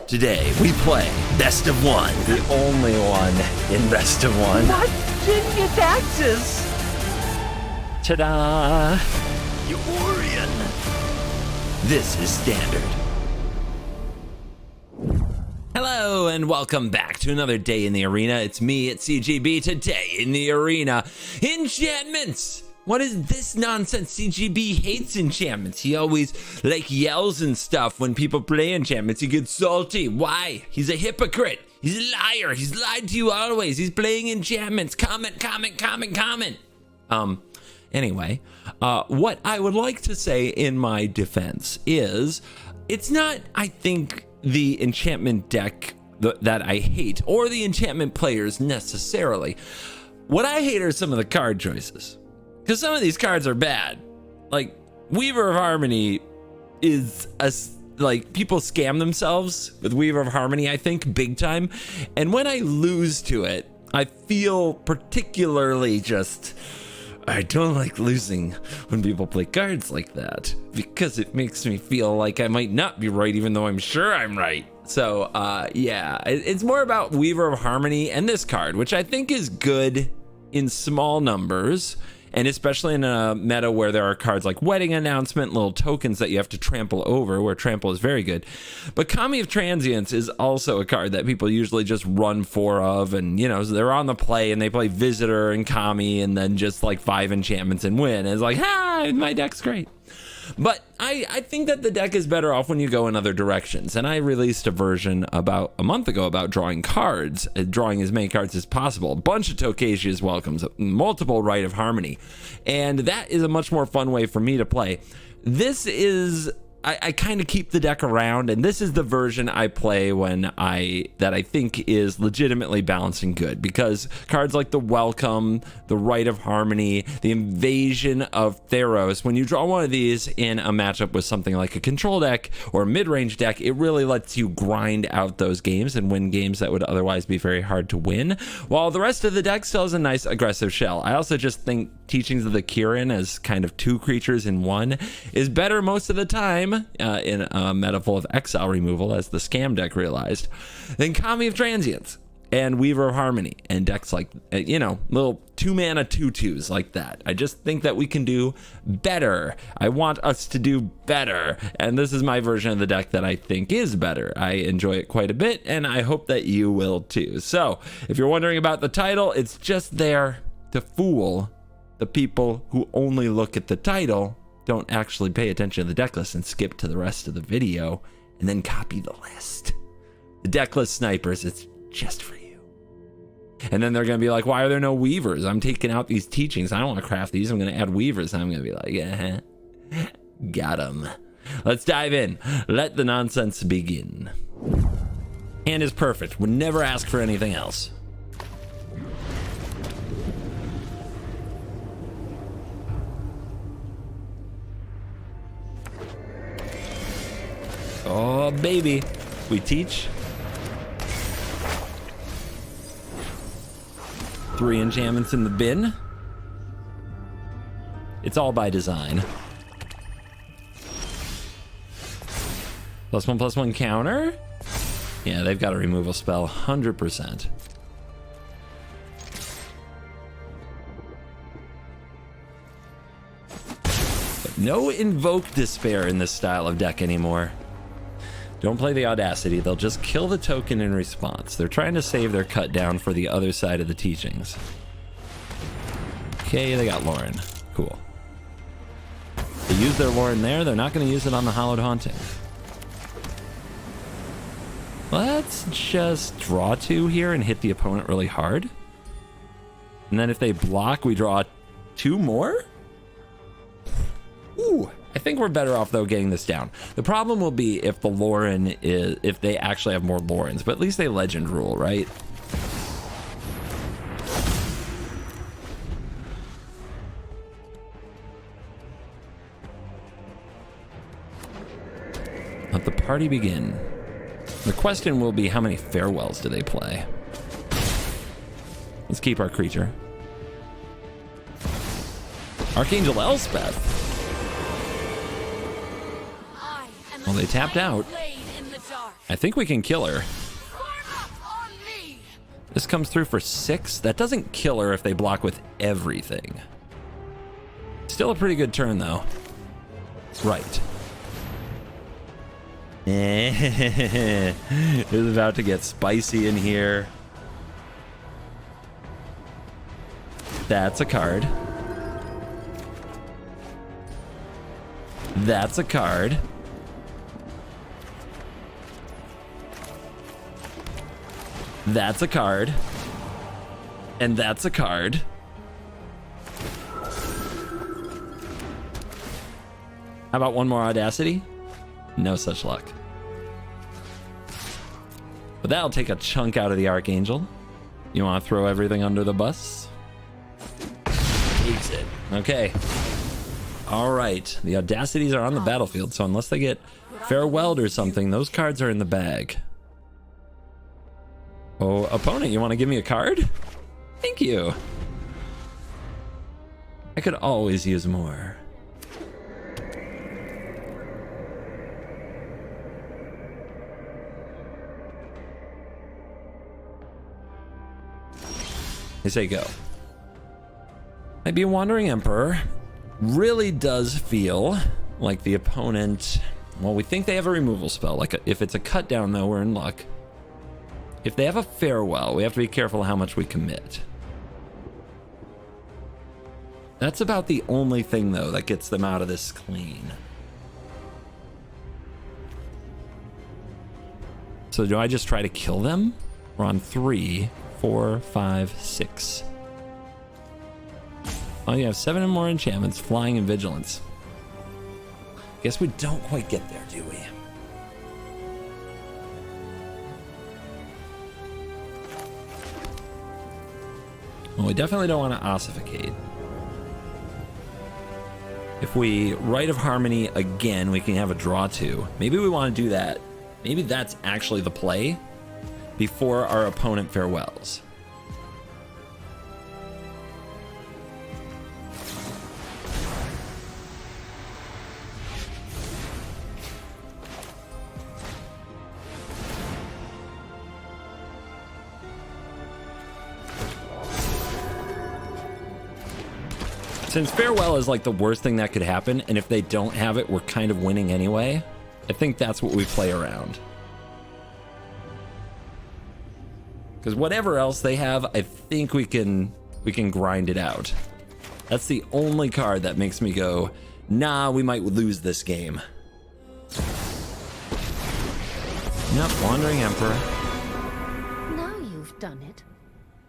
Today we play Best of One. The only one in Best of One. What? Genius axes! Ta-da! Eorian. This is Standard. Hello and welcome back to another day in the arena. It's me at CGB. Today in the arena, Enchantments. What is this nonsense? CGB hates enchantments. He always yells and stuff when people play enchantments. He gets salty. Why? He's a hypocrite. He's a liar. He's lied to you always. He's playing enchantments. Comment. Anyway, what I would like to say in my defense is it's not, I think, the enchantment deck that I hate or the enchantment players necessarily. What I hate are some of the card choices. Because some of these cards are bad. Like, Weaver of Harmony is people scam themselves with Weaver of Harmony, I think, big time. And when I lose to it, I feel particularly I don't like losing when people play cards like that, because it makes me feel like I might not be right, even though I'm sure I'm right. So, yeah, it's more about Weaver of Harmony and this card, which I think is good in small numbers. And especially in a meta where there are cards like Wedding Announcement, little tokens that you have to trample over, where trample is very good. But Kami of Transience is also a card that people usually just run four of, and you know, so they're on the play and they play Visitor and Kami and then just like 5 enchantments and win. And it's like, my deck's great. But I think that the deck is better off when you go in other directions. And I released a version about a month ago about drawing cards, drawing as many cards as possible. A bunch of Tokasia's welcomes, multiple Rite of Harmony. And that is a much more fun way for me to play. This is, I kind of keep the deck around, and this is the version I play that I think is legitimately balanced and good, because cards like the Welcome, the Rite of Harmony, the Invasion of Theros, when you draw one of these in a matchup with something like a control deck or a mid-range deck, it really lets you grind out those games and win games that would otherwise be very hard to win, while the rest of the deck still has a nice aggressive shell. I also just think Teachings of the Kirin as kind of 2 creatures in 1 is better most of the time, in a meta full of exile removal, as the scam deck realized, than Kami of Transience and Weaver of Harmony and decks like, little 2-mana 2/2s like that. I just think that we can do better. I want us to do better, and this is my version of the deck that I think is better. I enjoy it quite a bit, and I hope that you will too. So if you're wondering about the title, it's just there to fool the people who only look at the title, don't actually pay attention to the deck list, and skip to the rest of the video and then copy the list. The deck list snipers, it's just for you. And then they're going to be like, why are there no Weavers? I'm taking out these teachings. I don't want to craft these. I'm going to add Weavers. And I'm going to be like, got them. Let's dive in. Let the nonsense begin. Hand is perfect. Would never ask for anything else. Oh, baby. We teach. 3 enchantments in the bin. It's all by design. +1/+1 counter. Yeah, they've got a removal spell, 100%. But no Invoke Despair in this style of deck anymore. Don't play the Audacity. They'll just kill the token in response. They're trying to save their cut down for the other side of the teachings. Okay, they got Lauren. Cool. They use their Lauren there. They're not going to use it on the Hallowed Haunting. Let's just draw 2 here and hit the opponent really hard. And then if they block, we draw 2 more? Ooh. I think we're better off though getting this down. The problem will be if the Lauren is, if they actually have more Laurens, but at least they legend rule, right? Let the party begin. The question will be, how many farewells do they play? Let's keep our creature. Archangel Elspeth. Well, they tapped out. In the dark. I think we can kill her. This comes through for 6. That doesn't kill her if they block with everything. Still a pretty good turn, though. Right. It's about to get spicy in here. That's a card. That's a card. That's a card. And that's a card. How about one more Audacity? No such luck. But that'll take a chunk out of the Archangel. You want to throw everything under the bus? Takes it. Okay. All right. The Audacities are on the battlefield, so unless they get farewelled or something, those cards are in the bag. Oh, opponent, you want to give me a card? Thank you. I could always use more. They say go. Might be a Wandering Emperor. Really does feel like the opponent... Well, we think they have a removal spell. Like if it's a cut down, though, we're in luck. If they have a farewell, we have to be careful how much we commit. That's about the only thing, though, that gets them out of this clean. So do I just try to kill them? We're on 3, 4, 5, 6. Oh, you have 7 and more enchantments, flying and vigilance. Guess we don't quite get there, do we? Well, we definitely don't want to ossificate. If we Rite of Harmony again, we can have a draw 2. Maybe we want to do that. Maybe that's actually the play before our opponent farewells. Since farewell is like the worst thing that could happen, and if they don't have it, we're kind of winning anyway. I think that's what we play around. Because whatever else they have, I think we can grind it out. That's the only card that makes me go, nah, we might lose this game. Yep, Wandering Emperor. Now you've done it.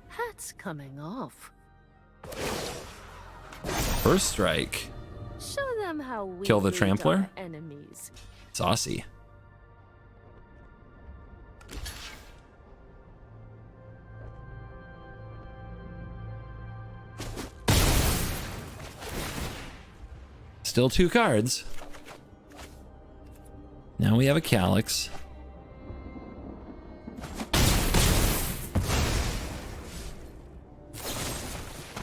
Hat's coming off. First strike. Show them how we Kill the lead Trampler? our enemies. Saucy. Still 2 cards. Now we have a Calyx.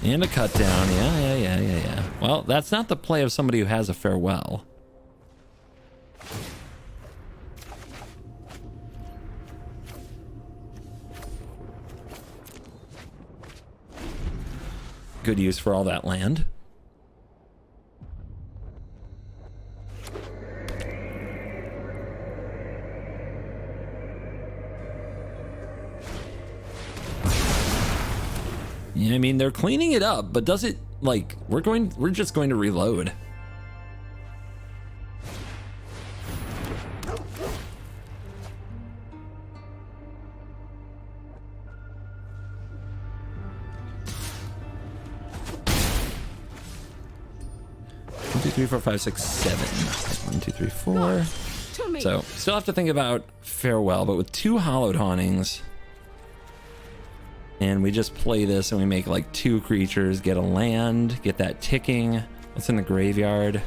And a cut down. Yeah. Well, that's not the play of somebody who has a farewell. Good use for all that land. Yeah, I mean, they're cleaning it up, but does it, like, we're just going to reload. One, 2, 3, 4, 5, 6, 7. 1, 2, 3, 4. So, still have to think about farewell, but with 2 Hallowed Hauntings. And we just play this and we make like 2 creatures, get a land, get that ticking. What's in the graveyard?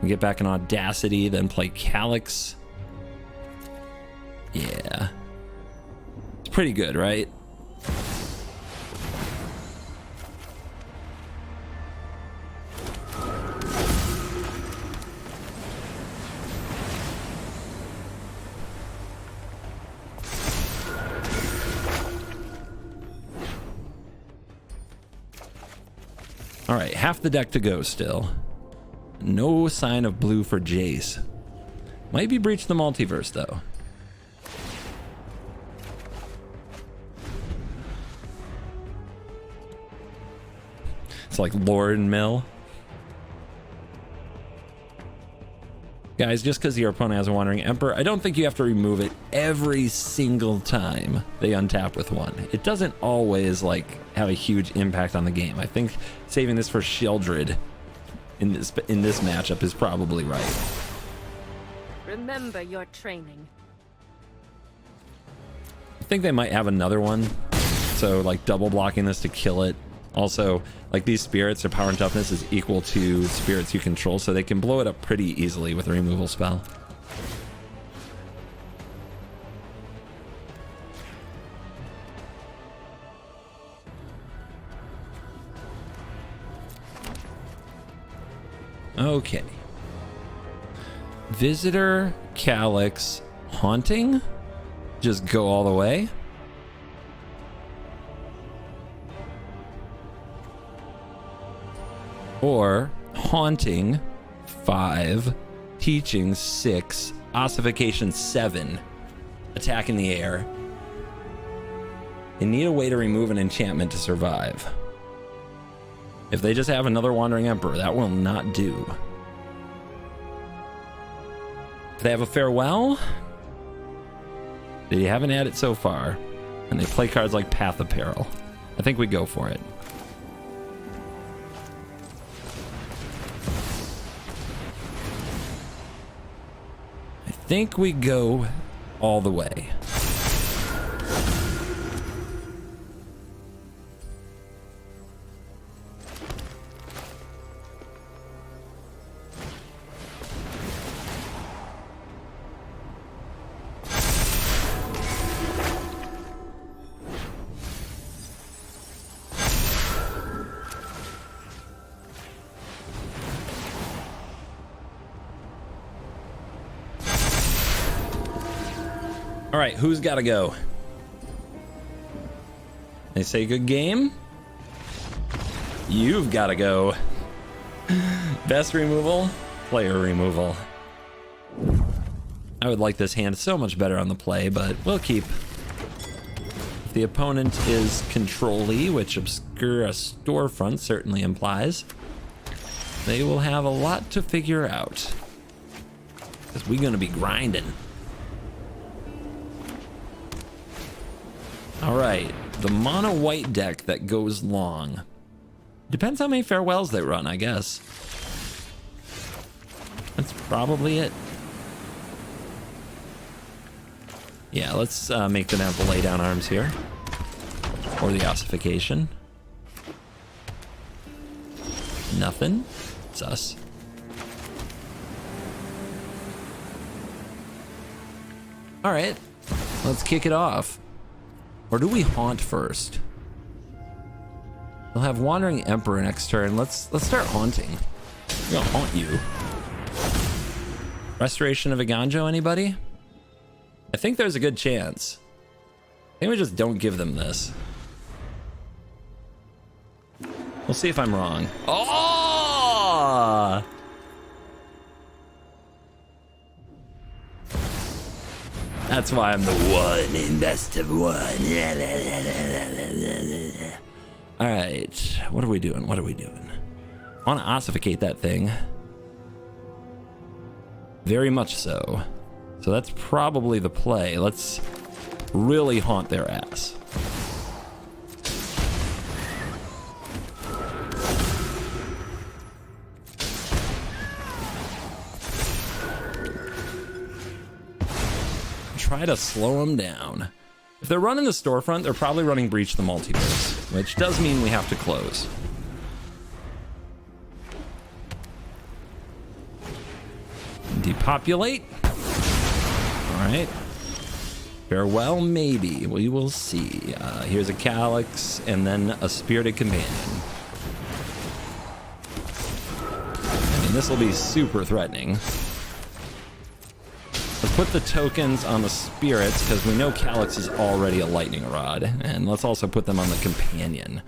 We get back an Audacity, then play Calyx. Yeah. It's pretty good, right? All right, half the deck to go still. No sign of blue for Jace. Might be Breach the Multiverse, though. It's like Lord and Mill. Guys, just because your opponent has a Wandering Emperor, I don't think you have to remove it every single time they untap with one. It doesn't always, like, have a huge impact on the game. I think saving this for Sheldred in this matchup is probably right. Remember your training. I think they might have another one. So, like, double blocking this to kill it. Also, like, these spirits, their power and toughness is equal to spirits you control, so they can blow it up pretty easily with a removal spell. Okay. Visitor, Calyx, Haunting? Just go all the way? Or Haunting 5, Teaching 6, Ossification 7, Attack in the air. They need a way to remove an enchantment to survive. If they just have another Wandering Emperor, that will not do. If they have a Farewell, they haven't had it so far, and they play cards like Path of Peril. I think we go for it. I think we go all the way. All right, who's got to go? They say good game. You've got to go. Best removal, player removal. I would like this hand so much better on the play, but we'll keep. If the opponent is control-y, which Obscura Storefront certainly implies, they will have a lot to figure out. Because we're going to be grinding. All right, the mono white deck that goes long. Depends how many farewells they run, I guess. That's probably it. Yeah, let's make them have the lay down arms here. Or the ossification. Nothing. Sus. All right, let's kick it off. Or do we haunt first? We'll have Wandering Emperor next turn. Let's start haunting. I'm gonna haunt you. Restoration of Iganjo, anybody? I think there's a good chance. I think we just don't give them this. We'll see if I'm wrong. Oh! That's why I'm the one in best of one. All right, what are we doing? What are we doing? I want to ossificate that thing. Very much so. So that's probably the play. Let's really haunt their ass. Try to slow them down. If they're running the storefront, they're probably running Breach the Multiverse, which does mean we have to close. Depopulate. All right. Farewell, maybe. We will see. Here's a Calyx and then a Spirited Companion. I mean, this will be super threatening. Let's put the tokens on the spirits because we know Calyx is already a lightning rod, and let's also put them on the companion.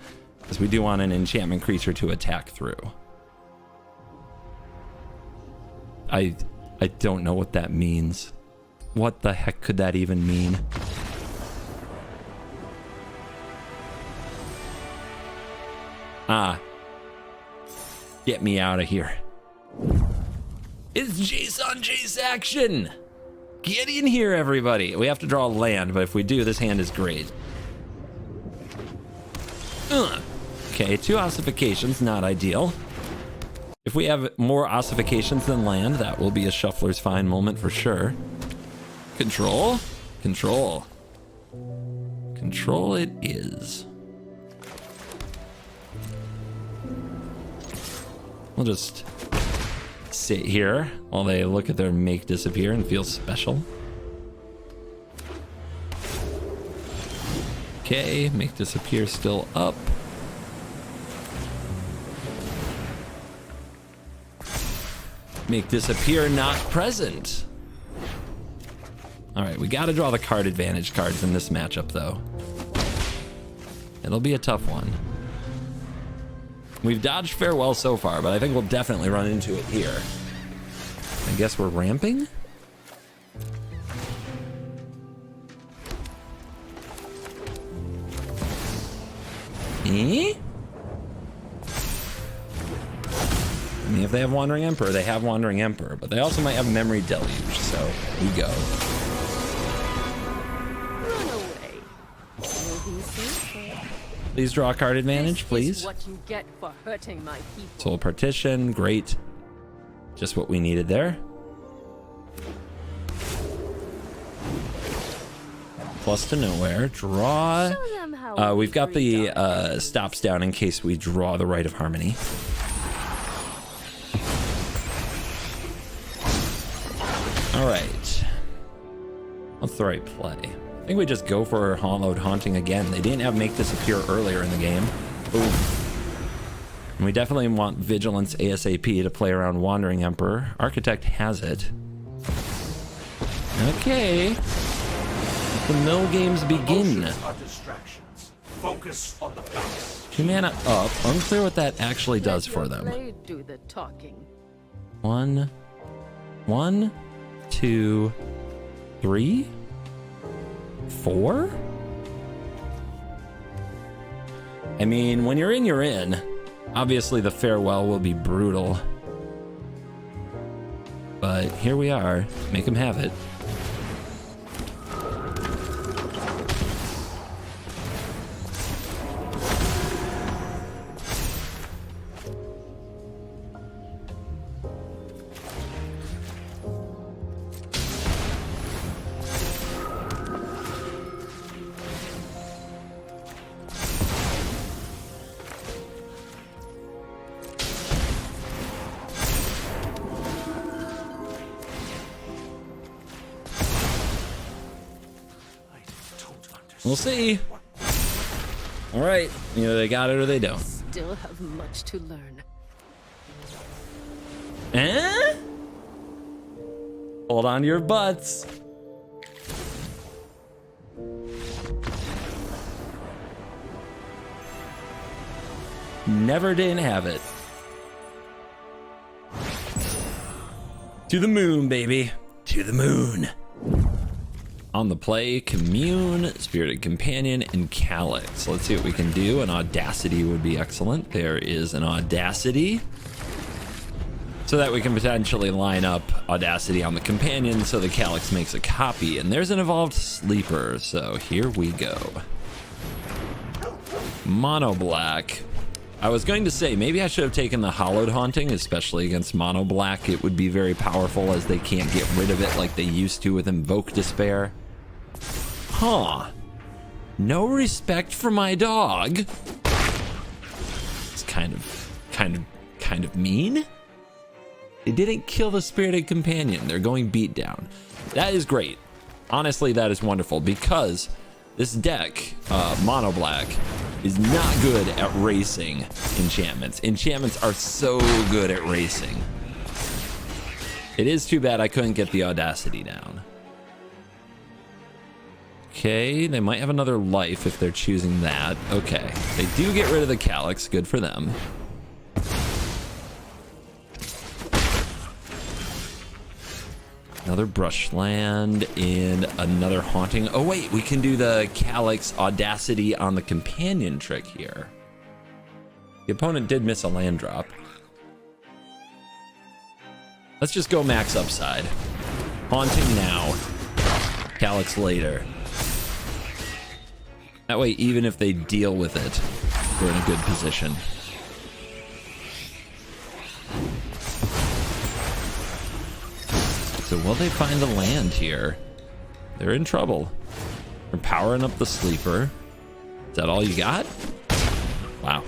Because we do want an enchantment creature to attack through. I don't know what that means. What the heck could that even mean? Ah. Get me out of here. It's Jace on Jace action! Get in here, everybody. We have to draw land, but if we do, this hand is great. Okay, 2 ossifications, not ideal. If we have more ossifications than land, that will be a shuffler's fine moment for sure. Control. Control. Control it is. We'll just sit here while they look at their make disappear and feel special. Okay, make disappear still up. Make disappear not present. All right, we got to draw the card advantage cards in this matchup, though. It'll be a tough one. We've dodged Farewell so far, but I think we'll definitely run into it here. I guess we're ramping? Eh? I mean, if they have Wandering Emperor, they have Wandering Emperor, but they also might have Memory Deluge, so we go. Run away. You'll be safer. Please draw a card advantage, This please. is what you get for hurting my people. Soul Partition, great. Just what we needed there. Plus to nowhere. Draw. Show them how We've got really the are. stops down in case we draw the Rite of Harmony. All right. What's the right play? I think we just go for Hollowed Haunting again. They didn't have Make Disappear earlier in the game. Ooh. And we definitely want Vigilance ASAP to play around Wandering Emperor. Architect has it. Okay. Let the mill games begin. Focus on the bounce. 2 mana up. Unclear what that actually does Let for your them. blade do the talking. 1, 2, 3, 4. I mean, when you're in, you're in. Obviously, the Farewell will be brutal. But here we are. Make him have it. We'll see. All right. Either they got it or they don't. Still have much to learn. Eh? Hold on to your butts. Never didn't have it. To the moon, baby. To the moon. On the play, Commune, Spirited Companion, and Calyx. Let's see what we can do. An Audacity would be excellent. There is an Audacity. So that we can potentially line up Audacity on the Companion so the Calyx makes a copy. And there's an Evolved Sleeper, so here we go. Mono Black. I was going to say, maybe I should have taken the Hollowed Haunting, especially against Mono Black. It would be very powerful as they can't get rid of it like they used to with Invoke Despair. Huh. No respect for my dog. It's kind of mean. They didn't kill the Spirited Companion. They're going beat down. That is great. Honestly, that is wonderful because this deck, Mono Black, is not good at racing enchantments. Enchantments are so good at racing. It is too bad I couldn't get the Audacity down. Okay, they might have another life if they're choosing that. Okay, they do get rid of the Calyx. Good for them. Another Brushland and another Haunting. Oh wait, we can do the Calyx Audacity on the companion trick here. The opponent did miss a land drop. Let's just go max upside. Haunting now. Calyx later. That way, even if they deal with it, we're in a good position. So will they find the land here? They're in trouble. They're powering up the sleeper. Is that all you got? Wow.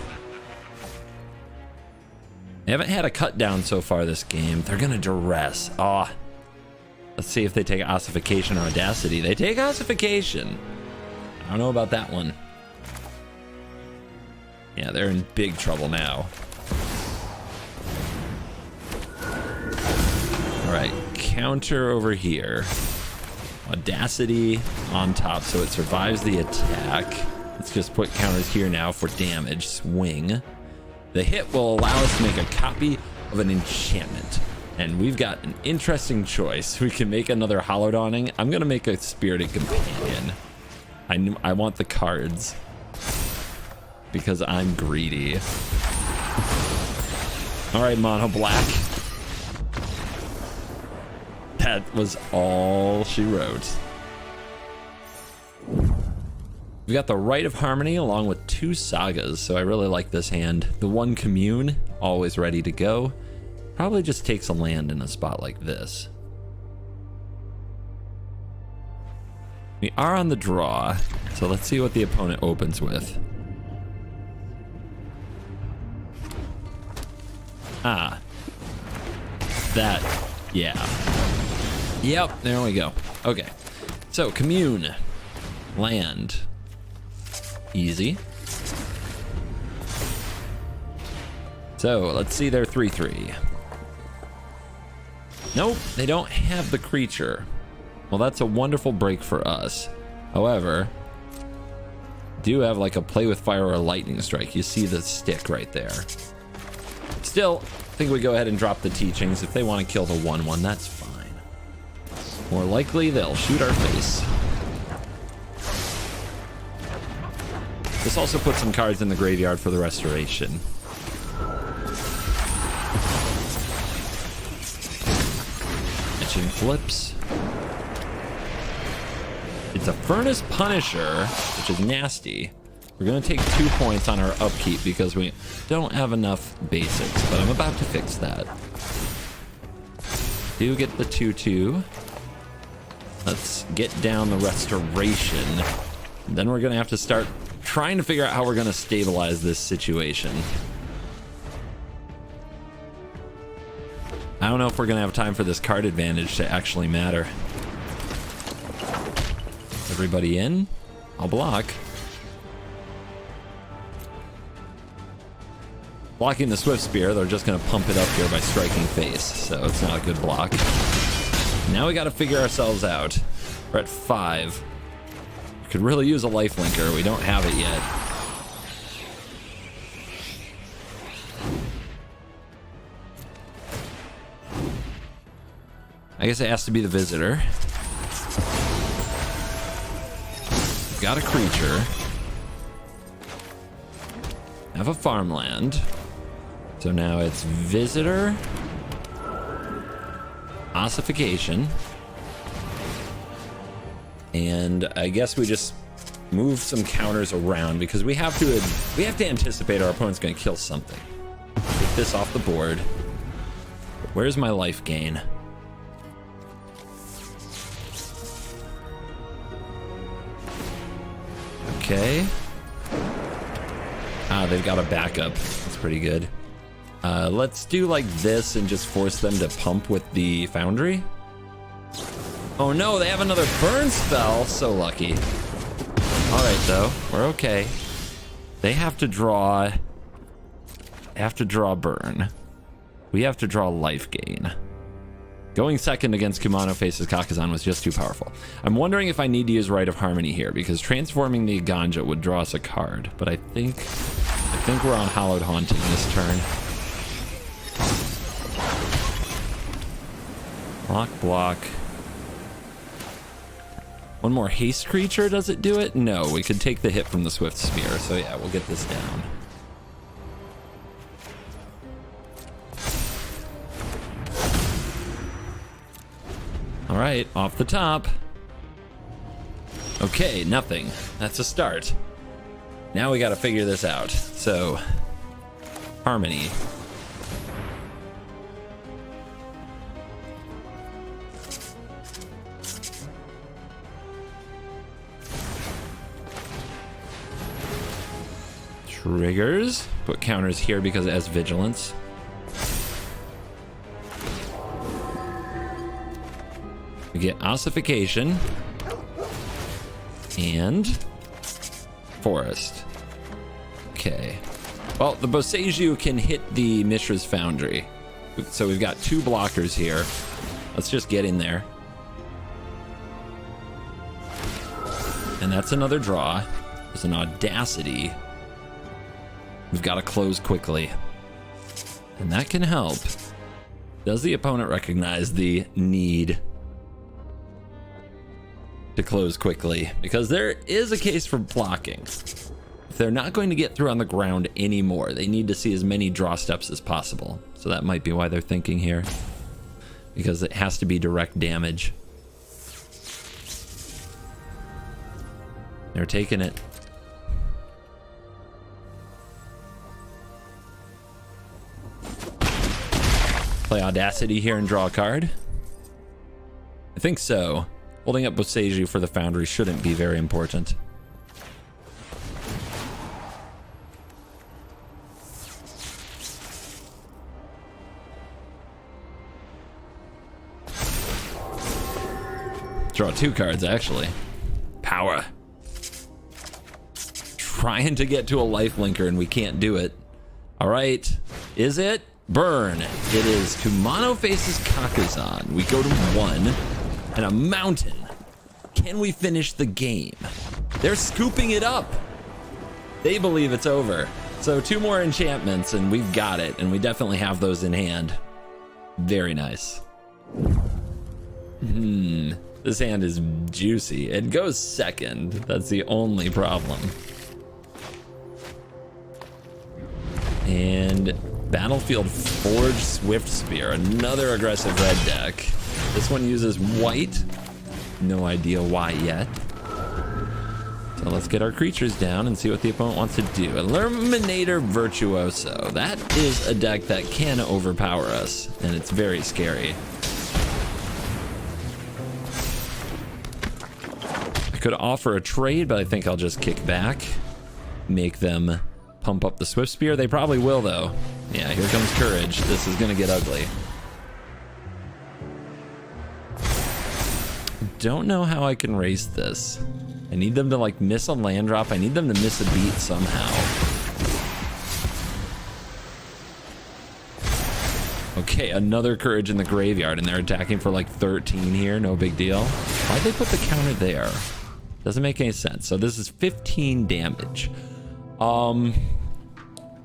They haven't had a cut down so far this game. They're gonna duress. Ah. Oh. Let's see if they take Ossification or Audacity. They take Ossification. I don't know about that one. Yeah, they're in big trouble now. All right, counter over here. Audacity on top so it survives the attack. Let's just put counters here now for damage. Swing. The hit will allow us to make a copy of an enchantment. And we've got an interesting choice. We can make another Hollow Dawning. I'm going to make a Spirited Companion. I want the cards because I'm greedy. All right, mono black. That was all she wrote. We got the Rite of Harmony along with 2 Sagas, so I really like this hand. The 1 Commune, always ready to go. Probably just takes a land in a spot like this. We are on the draw, so let's see what the opponent opens with. Ah. That, yeah. Yep, there we go. Okay, so Commune. Land. Easy. So, let's see their 3/3. Nope, they don't have the creature. Well, that's a wonderful break for us. However, do have like a Play with Fire or a Lightning Strike. You see the stick right there. Still, I think we go ahead and drop the Teachings. If they want to kill the 1/1, that's fine. More likely, they'll shoot our face. This also puts some cards in the graveyard for the restoration. Etching flips. It's a Furnace Punisher, which is nasty. We're going to take 2 points on our upkeep because we don't have enough basics, but I'm about to fix that. Do get the 2/2. Let's get down the restoration. Then we're going to have to start trying to figure out how we're going to stabilize this situation. I don't know if we're going to have time for this card advantage to actually matter. Everybody in? I'll block. Blocking the Swift Spear, they're just going to pump it up here by striking face, so it's not a good block. Now we got to figure ourselves out. We're at 5. Could really use a lifelinker. We don't have it yet. I guess it has to be the Visitor. Got a creature. Have a farmland. So now it's Visitor. Ossification. And I guess we just move some counters around because we have to anticipate our opponent's going to kill something. Take this off the board. Where's my life gain? Okay. Ah, they've got a backup. That's pretty good. Let's do like this and just force them to pump with the Foundry. Oh no, they have another burn spell. So lucky. All right, though, we're okay. They have to draw burn. We have to draw life gain. Going second against Kumano Faces Kakazan was just too powerful. I'm wondering if I need to use Rite of Harmony here, because transforming the Ganja would draw us a card. But I think we're on Hallowed Haunting this turn. Block. One more haste creature, does it do it? No, we could take the hit from the Swift Spear. So yeah, we'll get this down. All right, off the top. Okay, nothing. That's a start. Now we got to figure this out. So, Harmony. Triggers. Put counters here because it has Vigilance. We get Ossification and Forest. Okay. Well, the Boseiju can hit the Mishra's Foundry. So we've got 2 blockers here. Let's just get in there. And that's another draw. There's an Audacity. We've got to close quickly. And that can help. Does the opponent recognize the need to close quickly? Because there is a case for blocking. If they're not going to get through on the ground anymore, they need to see as many draw steps as possible. So that might be why they're thinking here, because it has to be direct damage. They're taking it. Play Audacity here and draw a card. I think so. Holding up Boseiju for the Foundry shouldn't be very important. Draw 2 cards, actually. Power. Trying to get to a life linker and we can't do it. All right. Is it? Burn. It is Kumano Faces Kakazan. We go to 1. And a mountain. Can we finish the game? They're scooping it up. They believe it's over. So 2 more enchantments and we've got it. And we definitely have those in hand. Very nice. This hand is juicy. It goes second. That's the only problem. And Battlefield Forge Swift Spear. Another aggressive red deck. This one uses white. No idea why yet. So let's get our creatures down and see what the opponent wants to do. Illuminator Virtuoso. That is a deck that can overpower us, and it's very scary. I could offer a trade, but I think I'll just kick back. Make them pump up the Swift Spear. They probably will, though. Yeah, here comes Courage. This is going to get ugly. Don't know how I can race this. I need them to like miss a land drop. I need them to miss a beat somehow. Okay, another Courage in the graveyard, and they're attacking for like 13 here. No big deal. Why'd they put the counter there? Doesn't make any sense. So this is 15 damage.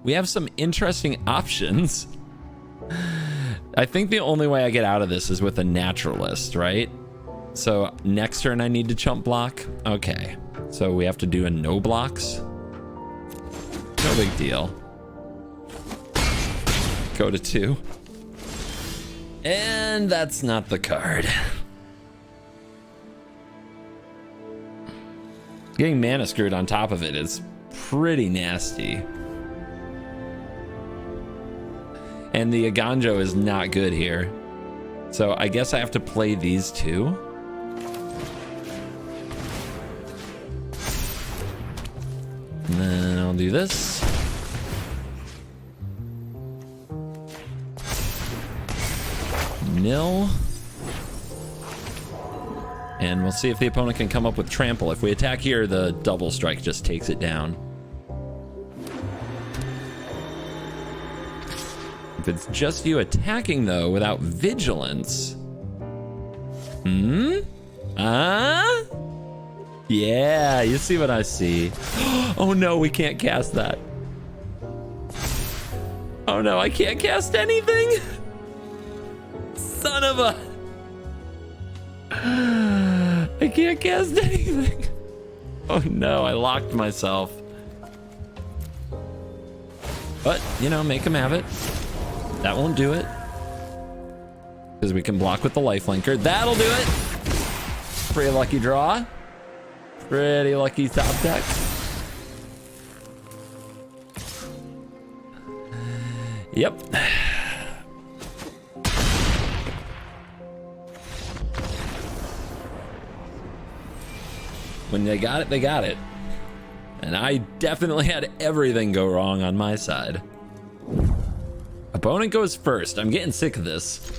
We have some interesting options. I think the only way I get out of this is with a Naturalist, right? So next turn I need to chump block. Okay, so we have to do a no blocks. No big deal. Go to 2. And that's not the card. Getting mana screwed on top of it is pretty nasty. And the Aganjo is not good here. So I guess I have to play these 2. And then I'll do this. Nil. And we'll see if the opponent can come up with trample. If we attack here, the double strike just takes it down. If it's just you attacking, though, without vigilance, Yeah, you see what I see. Oh no, we can't cast that. Oh no, I can't cast anything. Son of a... I can't cast anything. Oh no, I locked myself. But, you know, make him have it. That won't do it. Because we can block with the lifelinker. That'll do it. Pretty lucky draw. Pretty lucky top deck. Yep. When they got it, they got it. And I definitely had everything go wrong on my side. Opponent goes first. I'm getting sick of this.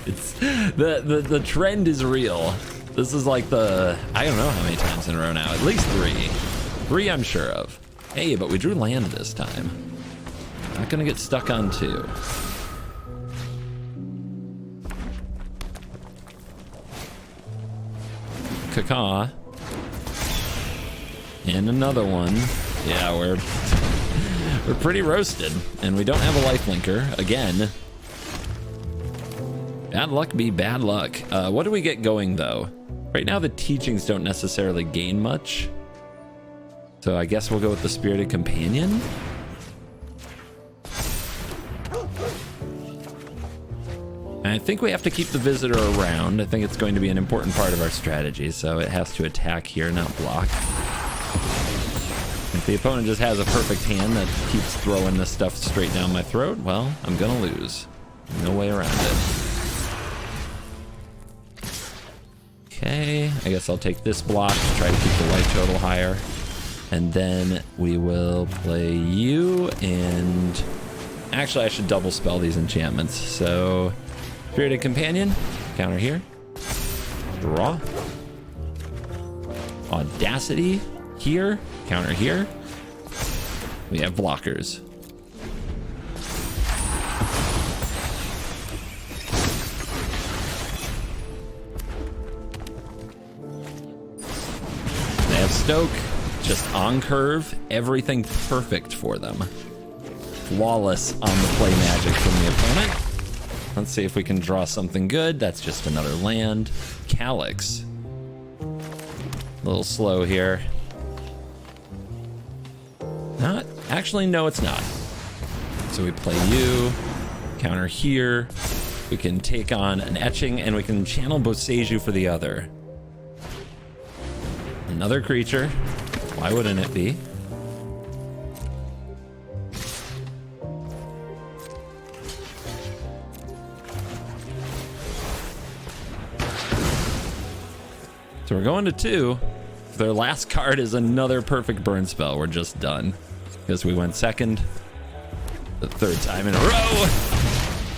It's the trend is real. This is like the, I don't know how many times in a row now. At least three. Three I'm sure of. Hey, but we drew land this time. Not gonna get stuck on two. Caca. And another one. Yeah, we're pretty roasted. And we don't have a lifelinker again. Bad luck be bad luck. What do we get going though? Right now the teachings don't necessarily gain much. So I guess we'll go with the Spirited Companion. And I think we have to keep the visitor around. I think it's going to be an important part of our strategy, so it has to attack here, not block. If the opponent just has a perfect hand that keeps throwing this stuff straight down my throat, well, I'm gonna lose. No way around it. Okay, I guess I'll take this block to try to keep the life total higher. And then we will play you, and actually I should double spell these enchantments. So, Spirited Companion, counter here. Draw. Audacity here, counter here. We have blockers. They have Stoke, just on curve, everything perfect for them. Flawless on the play magic from the opponent. Let's see if we can draw something good. That's just another land. Calyx. A little slow here. Not, actually, no, it's not. So we play you, counter here. We can take on an etching, and we can channel Boseiju for the other. Another creature. Why wouldn't it be? So we're going to 2. If their last card is another perfect burn spell, we're just done. Because we went second the 3rd time in a row.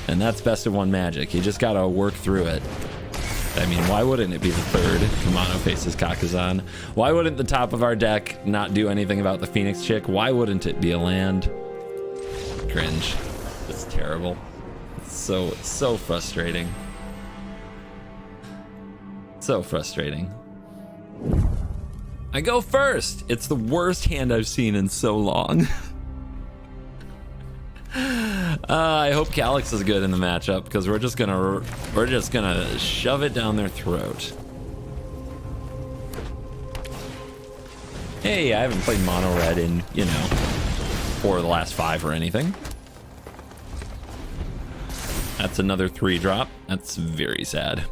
And that's best of 1 magic. You just gotta work through it. I mean, why wouldn't it be the 3rd? Kamano faces Kakazan. Why wouldn't the top of our deck not do anything about the Phoenix Chick? Why wouldn't it be a land? Cringe. It's terrible. It's so frustrating. So frustrating. I go first. It's the worst hand I've seen in so long. I hope Calyx is good in the matchup because we're just gonna shove it down their throat. Hey, I haven't played mono red in, you know, for the last 5 or anything. That's another 3-drop. That's very sad.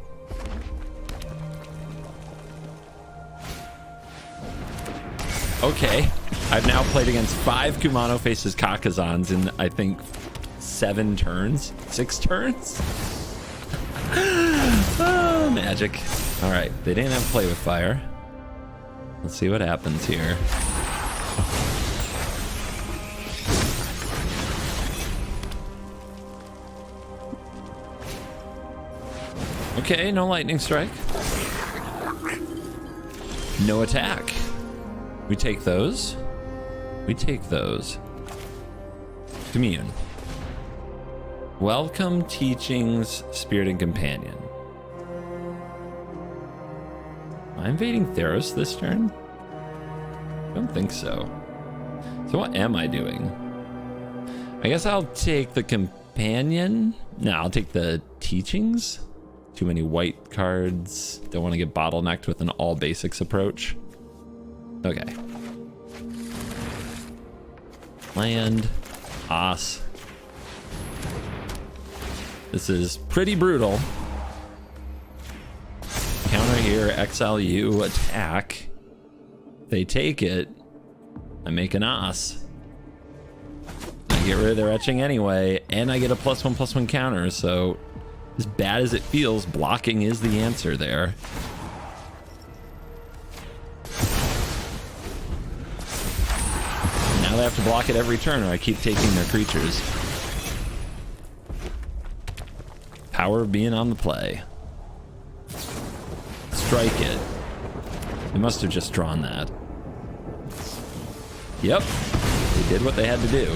Okay, I've now played against 5 Kumano faces Kakazans in, I think, 7 turns? 6 turns? Oh, magic. All right, they didn't have play with fire. Let's see what happens here. Okay, no lightning strike. No attack. We take those. We take those. Commune. Welcome Teachings, Spirited Companion. Am I invading Theros this turn? I don't think so. So what am I doing? I guess I'll take the companion. No, I'll take the teachings. Too many white cards. Don't want to get bottlenecked with an all basics approach. Okay. Land. Os. This is pretty brutal. Counter here, exile you, attack. They take it. I make an Os. I get rid of their etching anyway, and I get a +1/+1 counter, so as bad as it feels, blocking is the answer there. Now they have to block it every turn, or I keep taking their creatures. Power of being on the play. Strike it. They must have just drawn that. Yep, they did what they had to do.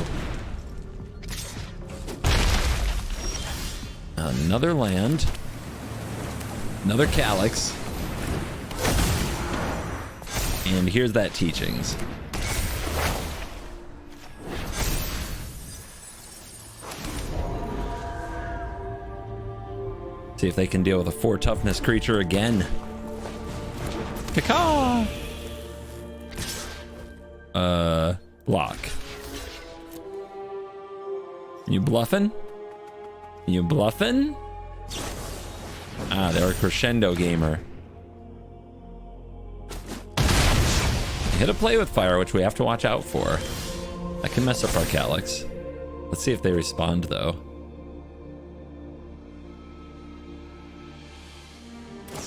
Another land. Another Calyx. And here's that teachings. See if they can deal with a 4 toughness creature again. Caw. Block. You bluffing? You bluffing? Ah, they're a crescendo gamer. Hit a play with fire, which we have to watch out for. That can mess up our Calyx. Let's see if they respond, though.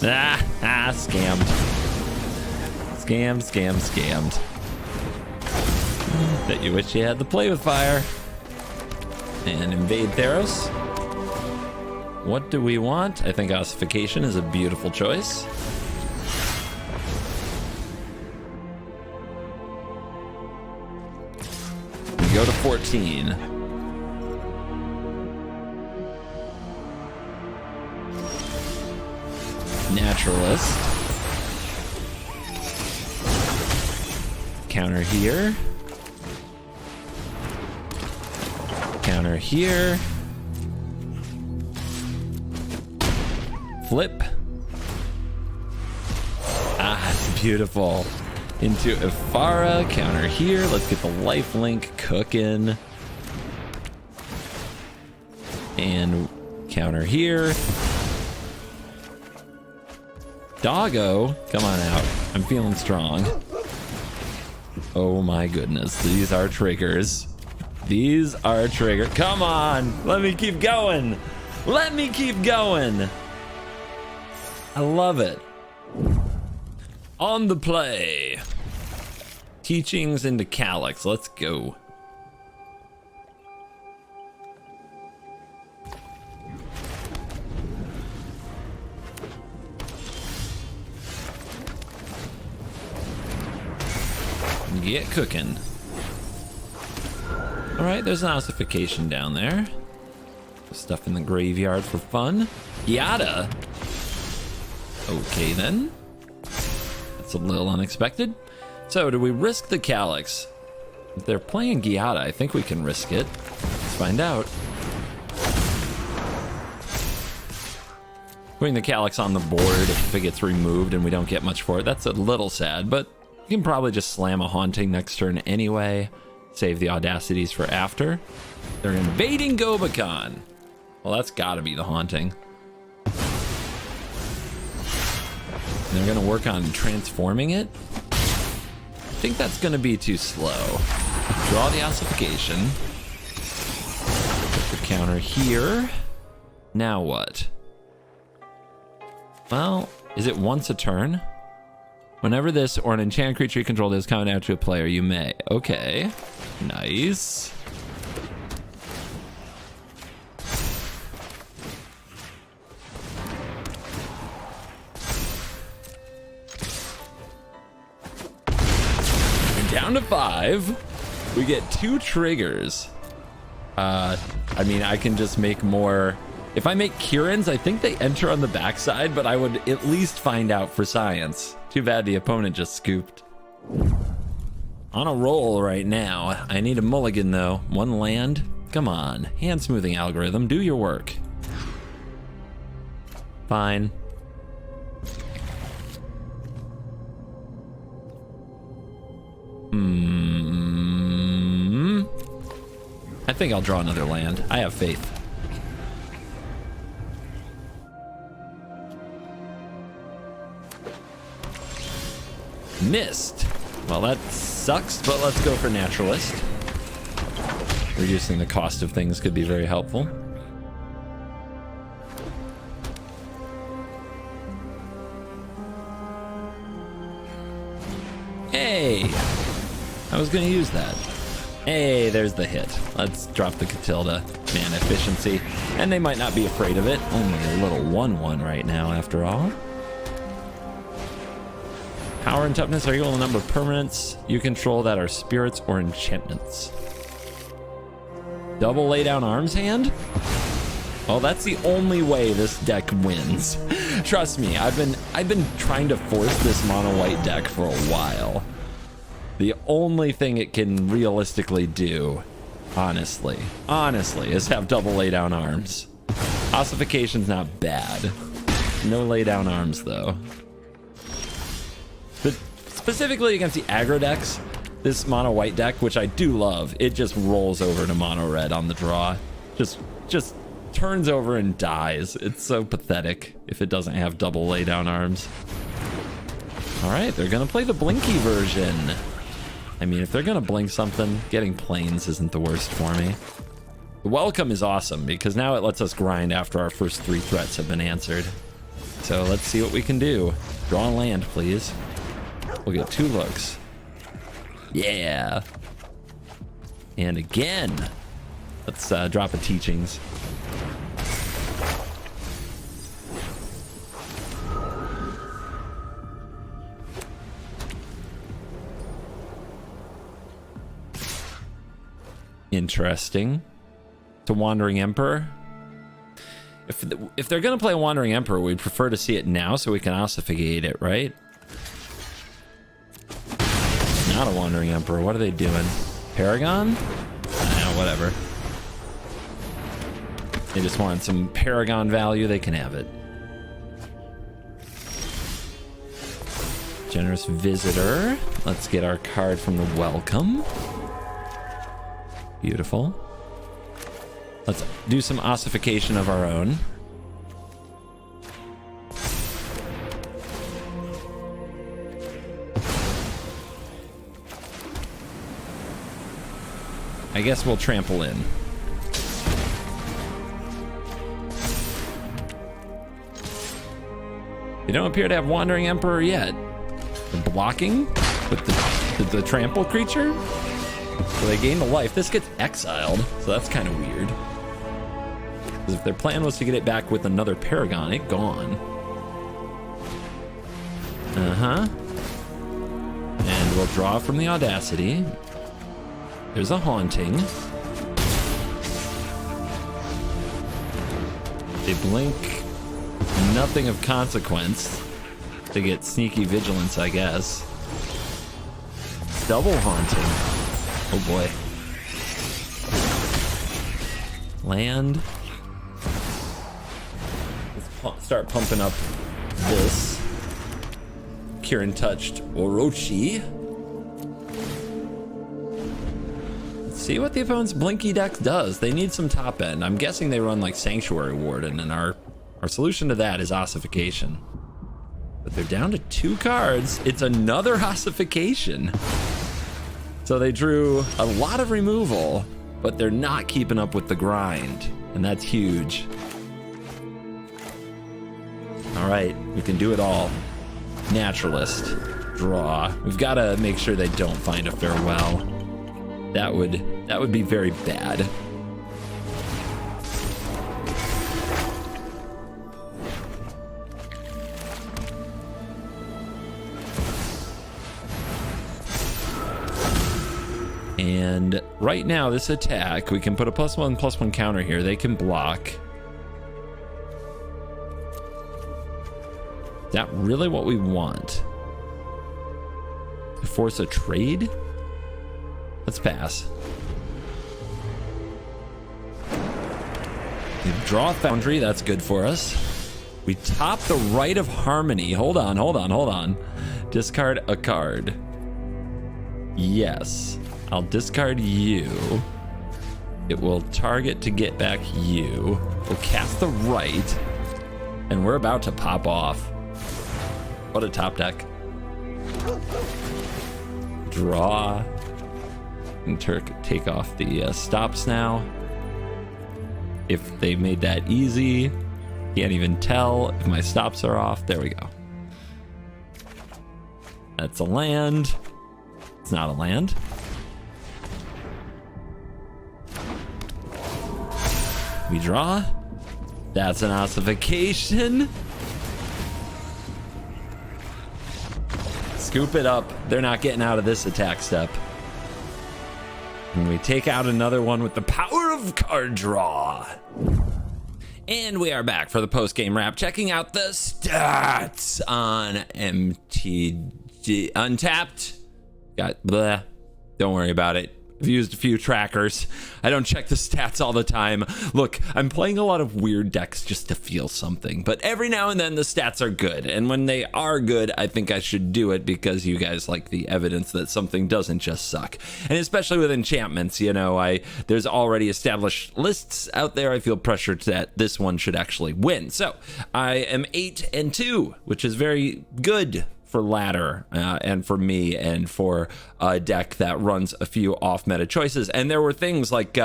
Scammed. Scammed. Bet you wish you had the play with fire. And invade Theros. What do we want? I think ossification is a beautiful choice. We go to 14. Naturalist. Counter here. Counter here. Flip. Ah, it's beautiful. Into Ifara. Counter here. Let's get the lifelink cooking. And counter here. Doggo, come on out. I'm feeling strong. Oh my goodness, these are triggers. These are triggers. Come on, let me keep going. Let me keep going. I love it. On the play. Teachings into Calyx, let's go. Get cooking. All right, there's an ossification down there. Stuff in the graveyard for fun. Yada. Okay then. That's a little unexpected. So, do we risk the Calyx? If they're playing Giada, I think we can risk it. Let's find out. Putting the Calyx on the board, if it gets removed and we don't get much for it, that's a little sad, but you can probably just slam a Haunting next turn anyway. Save the Audacities for after. They're invading Gobakhan. Well, that's gotta be the Haunting. And they're gonna work on transforming it. I think that's gonna be too slow. Draw the ossification. Put the counter here. Now what? Well, is it once a turn? Whenever this or an enchanted creature you control is coming out to a player, you may. Okay. Nice. We're down to 5. We get 2 triggers. I mean, I can just make more. If I make Kieran's, I think they enter on the backside, but I would at least find out for science. Too bad the opponent just scooped. On a roll right now. I need a mulligan though. One land. Come on. Hand smoothing algorithm. Do your work. Fine. I think I'll draw another land. I have faith. Missed. Well, that sucks, but let's go for naturalist. Reducing the cost of things could be very helpful. Hey, I was going to use that. Hey, there's the hit. Let's drop the Catilda. Man, efficiency. And they might not be afraid of it. Only a little 1/1 right now, after all. Power and toughness are equal to the number of permanents you control that are spirits or enchantments. Double lay down arms hand? Well, that's the only way this deck wins. Trust me, I've been trying to force this mono white deck for a while. The only thing it can realistically do, honestly, is have double lay down arms. Ossification's not bad. No lay down arms though. But specifically against the aggro decks, this mono white deck, which I do love, it just rolls over to mono red on the draw. Just turns over and dies. It's so pathetic if it doesn't have double lay down arms. All right, they're gonna play the blinky version. I mean, if they're gonna blink something, getting planes isn't the worst for me. The welcome is awesome because now it lets us grind after our first 3 threats have been answered. So let's see what we can do. Draw a land, please. We'll get 2 looks. Yeah. And again. Let's drop a teachings. Interesting. To Wandering Emperor. If they're gonna play Wandering Emperor, we'd prefer to see it now so we can ossificate it, right? Not a Wandering Emperor. What are they doing? Paragon? Whatever. They just want some Paragon value. They can have it. Generous Visitor. Let's get our card from the welcome. Beautiful. Let's do some ossification of our own. I guess we'll trample in. They don't appear to have Wandering Emperor yet. The blocking with the trample creature? So they gain the life. This gets exiled, so that's kind of weird. Because if their plan was to get it back with another Paragon, it gone. And we'll draw from the Audacity. There's a Haunting. They blink nothing of consequence. They get Sneaky Vigilance, I guess. Double Haunting. Oh boy. Land. Let's start pumping up this. Kieran touched Orochi. Let's see what the opponent's Blinky deck does. They need some top end. I'm guessing they run like Sanctuary Warden, and our solution to that is ossification. But they're down to 2 cards. It's another ossification. So they drew a lot of removal, but they're not keeping up with the grind, and that's huge. All right, we can do it all. Naturalist, draw. We've got to make sure they don't find a farewell. That would be very bad. And right now, this attack, we can put a +1/+1 counter here. They can block. Is that really what we want? Force a trade? Let's pass. We draw a Foundry, that's good for us. We top the Right of Harmony. Hold on. Discard a card. Yes. I'll discard you. It will target to get back you. We'll cast the Right. And we're about to pop off. What a top deck. Draw. And take off the stops now. If they made that easy, can't even tell if my stops are off. There we go. That's a land. It's not a land. We draw. That's an ossification. Scoop it up. They're not getting out of this attack step. And we take out another one with the power of card draw. And we are back for the post-game wrap, checking out the stats on MTG. Untapped. Got bleh. Don't worry about it. I've used a few trackers. I don't check the stats all the time. Look, I'm playing a lot of weird decks just to feel something, but every now and then the stats are good. And when they are good, I think I should do it because you guys like the evidence that something doesn't just suck. And especially with enchantments, you know, there's already established lists out there. I feel pressured that this one should actually win. So I am 8-2, which is very good for ladder and for me and for a deck that runs a few off meta choices. And there were things like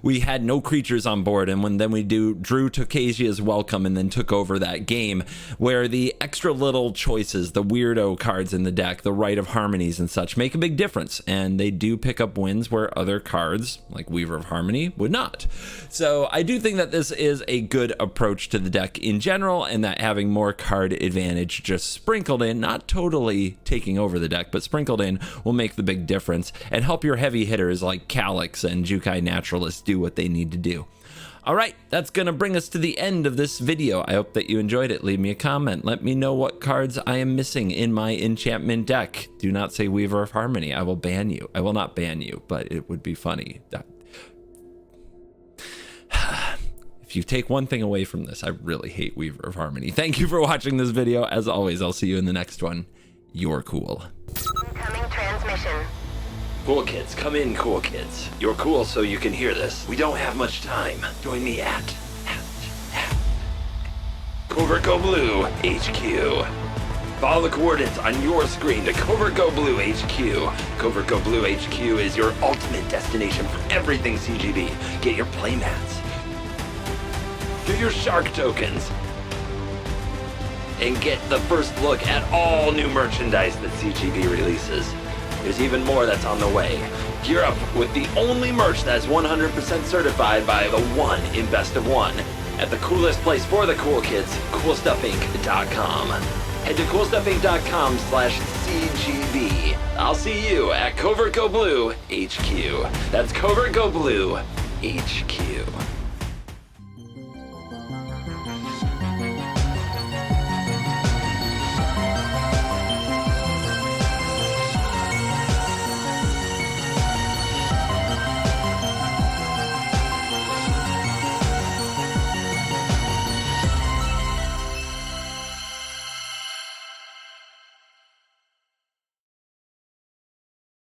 we had no creatures on board, and then we drew Tokasia's Welcome and then took over that game, where the extra little choices, the weirdo cards in the deck, the Right of Harmonies and such, make a big difference, and they do pick up wins where other cards like Weaver of Harmony would not. So I do think that this is a good approach to the deck in general, and that having more card advantage just sprinkled in, not totally taking over the deck, but sprinkled in, will make the big difference and help your heavy hitters like Calyx and Jukai Naturalist do what they need to do. All right, that's gonna bring us to the end of this video. I hope that you enjoyed it. Leave me a comment. Let me know what cards I am missing in my enchantment deck. Do not say Weaver of Harmony. I will ban you. I will not ban you, but it would be funny. If you take one thing away from this, I really hate Weaver of Harmony. Thank you for watching this video. As always, I'll see you in the next one. You're cool. Incoming transmission. Cool kids, come in, cool kids. You're cool so you can hear this. We don't have much time. Join me at CovertGoBlue HQ. Follow the coordinates on your screen to CovertGoBlue HQ. CovertGoBlue HQ is your ultimate destination for everything CGB. Get your playmats. Get your shark tokens. And get the first look at all new merchandise that CGB releases. There's even more that's on the way. Gear up with the only merch that's 100% certified by the one in Best of One at the coolest place for the cool kids, CoolStuffInc.com. Head to CoolStuffInc.com/CGB. I'll see you at CovertGoBlue HQ. That's CovertGoBlue HQ.